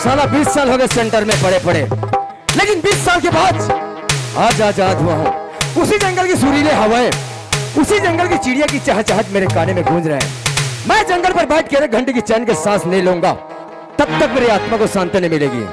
साला 20 साल हो गए सेंटर में पड़े पड़े, लेकिन 20 साल के बाद आज आजाद हुआ हूँ। उसी जंगल की सुरीले हवाएं, उसी जंगल की चिड़िया की चहचहाट मेरे काने में गूंज रहे हैं। मैं जंगल पर बैठ के 1 घंटे की चैन के सांस नहीं लूंगा, तब तक मेरी आत्मा को शांति नहीं मिलेगी।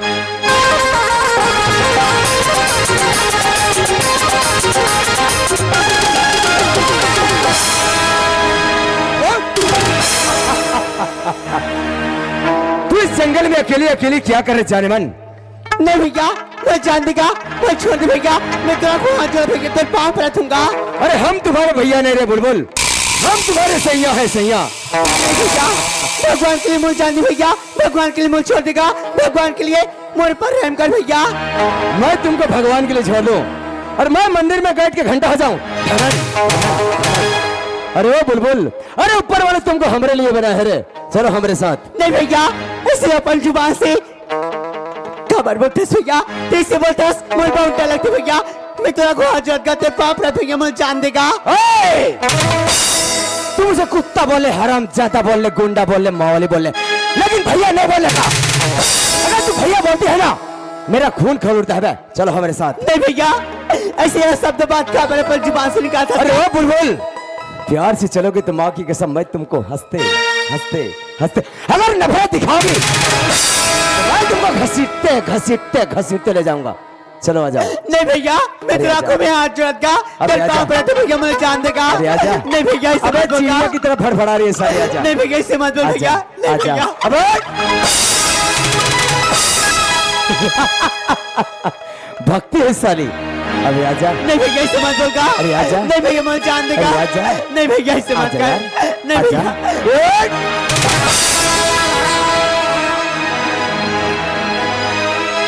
तू इस जंगल में अकेली अकेली क्या कर रहे जाने मन? नहीं भैया, मैं जान देगा, मैं छोड़ दे भैया, मैं तेरा को हाथ जोड़ भैया, तेरे पाँव पर रखूंगा। अरे हम तुम्हारे भैया नहीं रे बुलबुल, हम तुम्हारे सैया है सैया। भैया भगवान के लिए मुझे जान दे भैया, भगवान के लिए मुझे छोड़ देगा, भगवान के लिए मेरे पर रहम कर भैया। मैं तुमको भगवान के लिए छोड़ दूं और मैं मंदिर में बैठ के घंटा हो जाऊं? अरे ओ बुलबुल, अरे ऊपर वाले तुमको हमारे लिए बना है रे, चलो हमारे साथ। नहीं भैया, ऐसे अपन जुबान से खबर बोलते भैया, जैसे बोलते मुझे बहुत डर लगता भैया। मैं तेरा को हाथ जोड़ कर तेरे पाँव पर भैया, मुझे जान देगा। तुम उसे कुत्ता बोले, हराम ज्यादा बोले, गुंडा बोले, मावली बोले, लेकिन भैया नहीं बोले का। अगर तू भैया बोलती है ना, मेरा खून खौल उठता है। चलो हमारे साथ। नहीं भैया, ऐसे शब्द बात क्या मेरे पर जुबान से निकालता। अरे ओ बुलबुल, प्यार से चलोगे तो माँ की कसम मैं तुमको हंसते हंसते हंसते अगर नफरत दिखाओगी तो मैं तुमको घसीटते घसीटते घसीटते ले जाऊंगा। चलो आ जाओ। नहीं भैया, मैं तेरा को मैं हाथ जोड़गा, तेरे पाँव पर तो भैया मुझे जान देगा। नहीं भैया, इसे मत बोल। चिड़िया की तरफ फड़फड़ा रही है सारी। आजा। नहीं भैया, इसे मत बोल भैया। नहीं भैया। अबे भक्ति है साली। अरे आजा। नहीं भैया, इसे मत बोलगा। अरे आजा। नहीं भैया, मुझे जान देगा। आजा। नहीं भैया, इसे मत कर। नहीं भैया।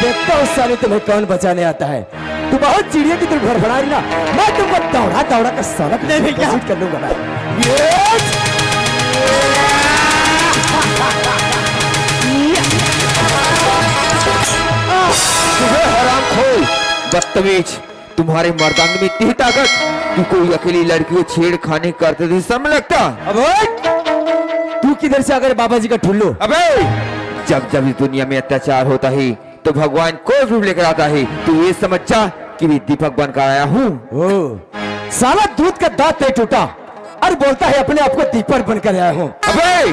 देखता हूँ साली तुम्हें कौन बचाने आता है। तू बहुत चिड़िया की तरफ फड़फड़ा रही ना, मैं तुमको दौड़ा दौड़ा कर साला कर लूंगा मैं। हरामखोर, बदतमीज, तुम्हारे मर्दांग में इतनी ताकत कि कोई अकेली लड़की को छेड़खानी करते थे समय लगता। अबे तू किधर से अगर बाबा जी का ठुल्लू? अबे जब जब इस दुनिया में अत्याचार होता है तो भगवान को रूप लेकर आता है। तू ये समझ जा कि मैं दीपक बनकर आया हूँ। साला दूध का दांत नहीं टूटा और बोलता है अपने आप को दीपक बनकर आया हूँ। अबे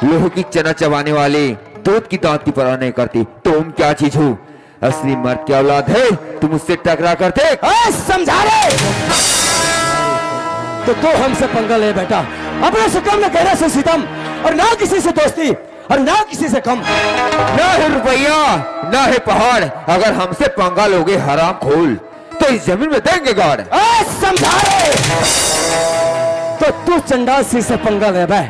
लोहे की चना चबाने वाले दूध की दांत की परवाह नहीं करती। तुम क्या चीज हो? असली मर्द की औलाद है, तुम उससे टकरा करते। समझा रहे तो तू हमसे पंगा ले बेटा। अपने से कम न कहना से सितम, और ना किसी से दोस्ती और ना किसी से कम। ना है रुपया ना है पहाड़, अगर हमसे पंगा लोगे हराम खोल तो इस जमीन में देंगे गाड़। समझा रहे तो तू चंडाल सी से पंगा ले बे।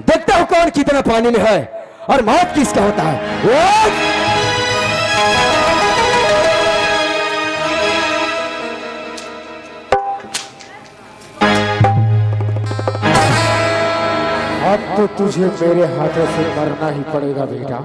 देखता हूँ कौन कितना पानी में है और मौत किसका होता है। अब तो तुझे मेरे हाथों से मरना ही पड़ेगा बेटा।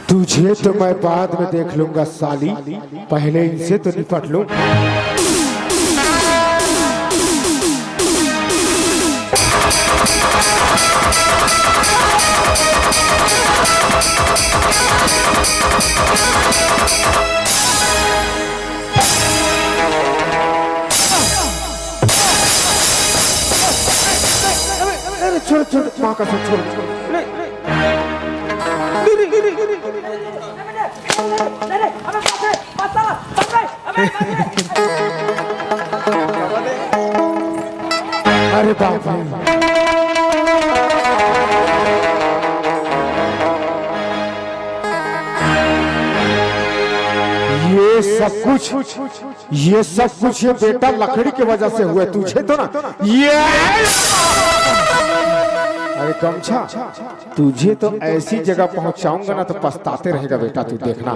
तुझे तो मैं बाद में देख लूंगा साली, पहले इनसे तो निपट लूं। छोड़ छोड़ माँ का सब छोड़ छोड़। अरे बाप रे, ये सब कुछ ये बेटा लकड़ी की वजह से हुआ। तुझे तो ना ये अरे गमछा, तुझे तो ऐसी जगह पहुंचाऊंगा ना तो पछताते रहेगा बेटा, तू देखना।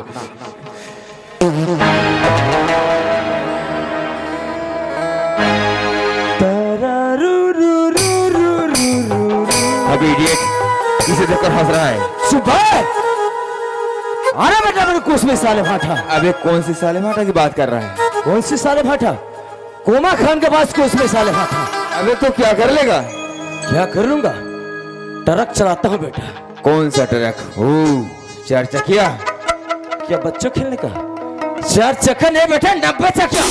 अभी इडियट इसे देखकर हंस रहा है। सुबह अरे बेटा मेरे कोस में साले भाटा। अबे कौन सी साले भाटा की बात कर रहा है? कौन सी साले भाटा? कोमा खान के पास कोस में साले भाटा। अबे तो क्या कर लेगा? क्या कर लूंगा? ट्रक चलाता हूँ बेटा। कौन सा ट्रक? चार चकिया? क्या बच्चों खेलने का? चार चक्का नहीं बेटा, 90 चक्का।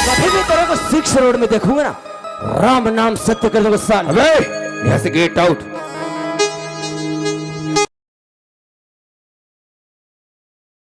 कभी भी तेरे को 6 रोड में देखूंगा ना, राम नाम सत्य कर दूंगा साले। अबे यहाँ से गेट आउट।